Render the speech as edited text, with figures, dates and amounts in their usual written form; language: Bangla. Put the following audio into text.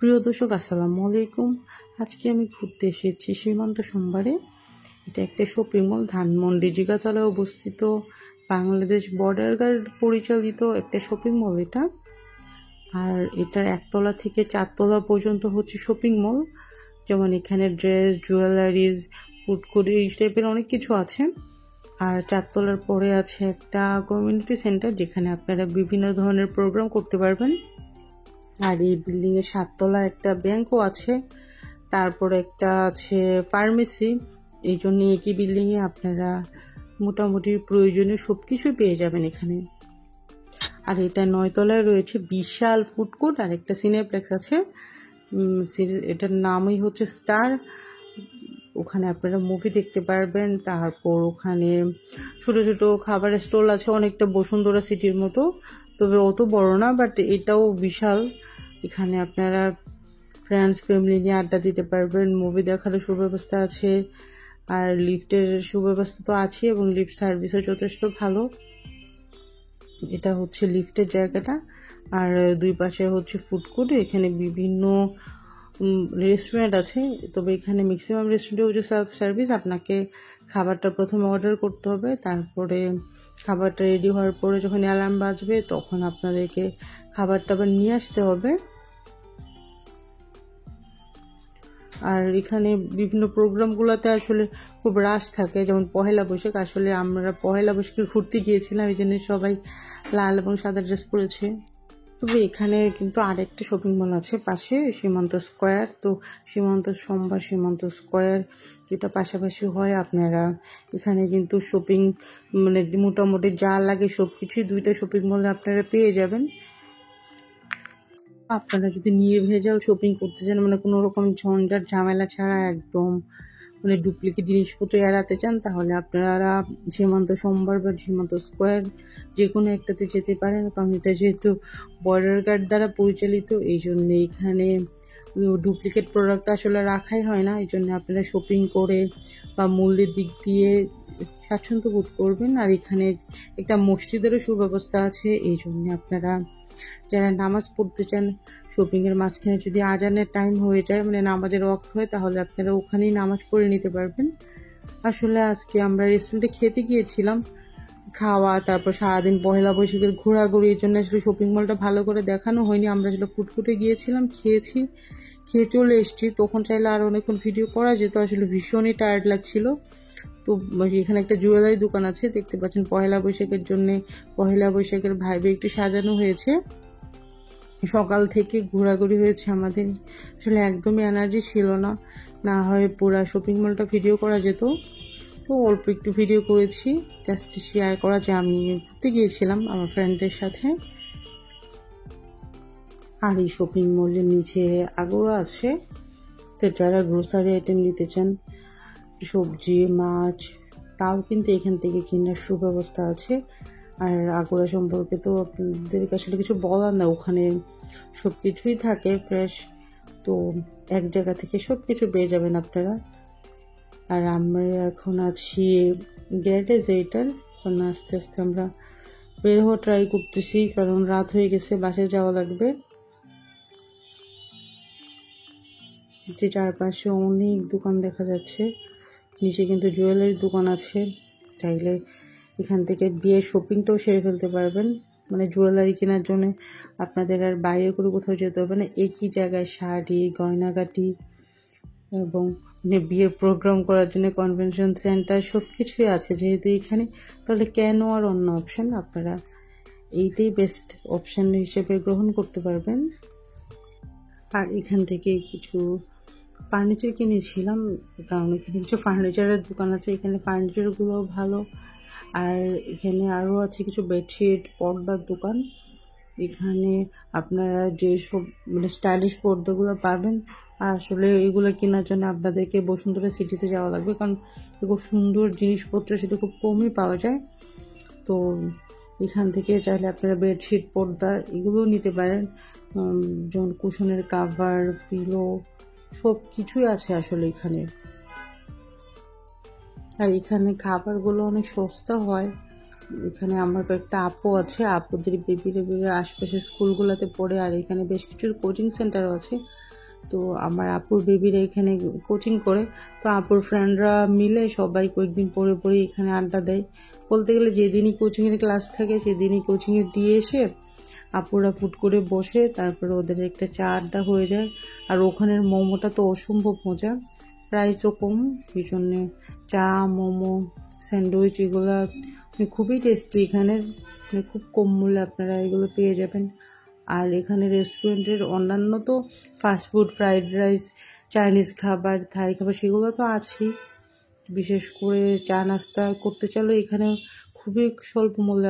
প্রিয় দর্শক, আসসালামু আলাইকুম। আজকে আমি ঘুরতে এসেছি সীমান্ত সোমবারে। এটা একটা শপিং মল, ধানমন্ডি জিগাতলায় অবস্থিত, বাংলাদেশ বর্ডার গার্ড পরিচালিত একটা শপিং মল এটা। আর এটার 1 তলা থেকে 4 তলা পর্যন্ত হচ্ছে শপিং মল। যেমন এখানে ড্রেস, জুয়েলারিজ, ফুড কোর্ট, এই টাইপের অনেক কিছু আছে। আর 4 তলার পরে আছে একটা কমিউনিটি সেন্টার, যেখানে আপনারা বিভিন্ন ধরনের প্রোগ্রাম করতে পারবেন। আর এই বিল্ডিংয়ের 7 তলা একটা ব্যাংকও আছে, তারপরে একটা আছে ফার্মেসি। এই জন্য একই বিল্ডিংয়ে আপনারা মোটামুটি প্রয়োজনীয় সব কিছুই পেয়ে যাবেন এখানে। আর এটা 9 তলায় রয়েছে বিশাল ফুড কোর্ট আর একটা সিনেপ্লেক্স আছে। এটার নামই হচ্ছে স্টার। ওখানে আপনারা মুভি দেখতে পারবেন। তারপর ওখানে ছোট ছোট খাবারের স্টল আছে, অনেকটা বসুন্ধরা সিটির মতো, তবে অত বড় না, বাট এটাও বিশাল। এখানে আপনারা ফ্রেন্ডস ফ্যামিলি নিয়ে আড্ডা দিতে পারবেন, মুভি দেখারও সুব্যবস্থা আছে। আর লিফটের সুব্যবস্থা তো আছে, এবং লিফট সার্ভিসও যথেষ্ট ভালো। এটা হচ্ছে লিফটের জায়গাটা। আর দুই পাশে হচ্ছে ফুড কোর্ট। এখানে বিভিন্ন রেস্টুরেন্ট আছে, তবে এখানে ম্যাক্সিমাম রেস্টুরেন্টে হচ্ছে সেলফ সার্ভিস। আপনাকে খাবারটা প্রথমে অর্ডার করতে হবে, তারপরে খাবারটা রেডি হওয়ার পরে যখন অ্যালার্ম বাজবে তখন আপনাদেরকে খাবারটা আবার নিয়ে আসতে হবে। আর এখানে বিভিন্ন প্রোগ্রামগুলোতে আসলে খুব রাশ থাকে, যেমন পহেলা বৈশাখ। আসলে আমরা পহেলা বৈশাখে ঘুরতে গিয়েছিলাম, এই জন্য সবাই লাল এবং সাদা ড্রেস পরেছে। তবে এখানে কিন্তু আরেকটা শপিং মল আছে পাশে, সীমান্ত স্কোয়ার। তো সীমান্ত সোমবার, সীমান্ত স্কোয়ার যেটা পাশাপাশি হয়। আপনারা এখানে কিন্তু শপিং মানে মোটামুটি যা লাগে সব কিছুই দুইটা শপিং মলে আপনারা পেয়ে যাবেন। আপনারা যদি নির্ভেজাল শপিং করতে চান, মানে কোনো রকম ঝঞ্ঝাট ঝামেলা ছাড়া, একদম মানে ডুপ্লিকেট জিনিসপত্র এড়াতে চান, তাহলে আপনারা সীমান্ত সোমবার বা সীমান্ত স্কোয়ার যে কোনো একটাতে যেতে পারেন। কারণ এটা যেহেতু বর্ডার গার্ড দ্বারা পরিচালিত, এই জন্য এখানে ডুপ্লিকেট প্রোডাক্ট আসলে রাখাই হয় না। এই জন্য আপনারা শপিং করে বা মূল্যের দিক দিয়ে স্বাচ্ছন্দ্য বোধ করবেন। আর এখানে একটা মসজিদেরও সুব্যবস্থা আছে। এই জন্য আপনারা যারা নামাজ পড়তে চান, শপিংয়ের মাঝখানে যদি আজানের টাইম হয়ে যায়, মানে নামাজের ওয়াক্ত হয়, তাহলে আপনারা ওখানেই নামাজ পড়ে নিতে পারবেন। আসলে আজকে আমরা রেস্টুরেন্টে খেতে গিয়েছিলাম, খাওয়া, তারপর সারাদিন পহেলা বৈশাখের ঘোরাঘুরি, এই জন্য আসলে শপিং মলটা ভালো করে দেখানো হয়নি। আমরা আসলে ফুডকোর্টে গিয়েছিলাম, খেয়ে চলে এসেছি। তখন চাইলে আরও অনেকক্ষণ ভিডিও করা যেত, আসলে ভীষণই টায়ার্ড লাগছিল। তো এখানে একটা জুয়েলারি দোকান আছে, দেখতে পাচ্ছেন পহেলা বৈশাখের জন্যে পহেলা বৈশাখের ভাইবে একটু সাজানো হয়েছে। সকাল থেকে ঘোরাঘুরি হয়েছে আমাদের, আসলে একদমই এনার্জি ছিল না, না হয় পুরা শপিং মলটা ভিডিও করা যেত। তো অল্প একটু ভিডিও করেছি, জাস্ট শেয়ার করা যে আমি ঘুরতে গিয়েছিলাম আমার ফ্রেন্ডদের সাথে। আর এই শপিং মলের নিচে আগোয়া আছে, তো যারা গ্রোসারি আইটেম নিতে চান, সবজি মাছ, তাও কিন্তু এখান থেকে কেনার সুব্যবস্থা আছে। আর আগোড়া সম্পর্কে তো আপনাদের আসলে কিছু বলার না, ওখানে সব কিছুই থাকে ফ্রেশ। তো এক জায়গা থেকে সব কিছু পেয়ে যাবেন আপনারা। আর আমরা এখন আছি গ্যারেজে এটার, কারণ আস্তে আস্তে আমরা বের হওয়া ট্রাই করতেছি, কারণ রাত হয়ে গেছে, বাসায় যাওয়া লাগবে। যে চারপাশে অনেক দোকান দেখা যাচ্ছে, নিচে কিন্তু জুয়েলারির দোকান আছে। চাইলে এখান থেকে বিয়ের শপিংটাও সেরে ফেলতে পারবেন, মানে জুয়েলারি কেনার জন্য আপনাদের আর বাইরে করে কোথাও যেতে হবে না। একই জায়গায় শাড়ি, গয়নাগাটি এবং মানে বিয়ের প্রোগ্রাম করার জন্য কনভেনশন সেন্টার সব কিছুই আছে যেহেতু এখানে, তাহলে কেন আর অন্য অপশান, আপনারা এইটাই বেস্ট অপশান হিসেবে গ্রহণ করতে পারবেন। আর এখান থেকে কিছু ফার্নিচার কিনেছিলাম, কারণ এখানে কিছু ফার্নিচারের দোকান আছে, এখানে ফার্নিচারগুলোও ভালো। আর এখানে আরও আছে কিছু বেডশিট, পর্দার দোকান। এখানে আপনারা যেসব মানে স্টাইলিশ পর্দাগুলো পাবেন, আসলে এগুলো কেনার জন্য আপনাদেরকে বসুন্ধরা সিটিতে যাওয়া লাগবে, কারণ খুব সুন্দর জিনিসপত্র সেটা খুব কমই পাওয়া যায়। তো এখান থেকে চাইলে আপনারা বেডশিট, পর্দা এগুলোও নিতে পারেন, যেমন কুশনের কাভার, পিলো, সব কিছুই আছে আসলে এখানে। আর এখানে খাবারগুলো অনেক সস্তা হয়, এখানে আমার কয়েকটা আপু আছে, আপুদের বেবিরা আশেপাশে স্কুলগুলোতে পড়ে, আর এখানে বেশ কিছু কোচিং সেন্টারও আছে। তো আমার আপুর বেবিরা এখানে কোচিং করে, তো আপুর ফ্রেন্ডরা মিলে সবাই কয়েকদিন পরে পরে এখানে আড্ডা দেয়। বলতে গেলে যেদিনই কোচিংয়ের ক্লাস থাকে সেদিনই কোচিংয়ে দিয়ে এসে আপুরা ফুট করে বসে, তারপরে ওদের একটা চা আড্ডা হয়ে যায়। আর ওখানের মোমোটা তো অসম্ভব মজা, প্রাইসও কম, এই জন্যে চা, মোমো, স্যান্ডউইচ এগুলো খুবই টেস্টি। এখানের খুব কম মূল্যে আপনারা এগুলো পেয়ে যাবেন। আর এখানে রেস্টুরেন্টের অন্যান্য তো ফাস্টফুড, ফ্রাইড রাইস, চাইনিজ খাবার, থাই খাবার সেগুলো তো আছেই। বিশেষ করে চা নাস্তা করতে চাইলে এখানে খুবই স্বল্প মূল্যে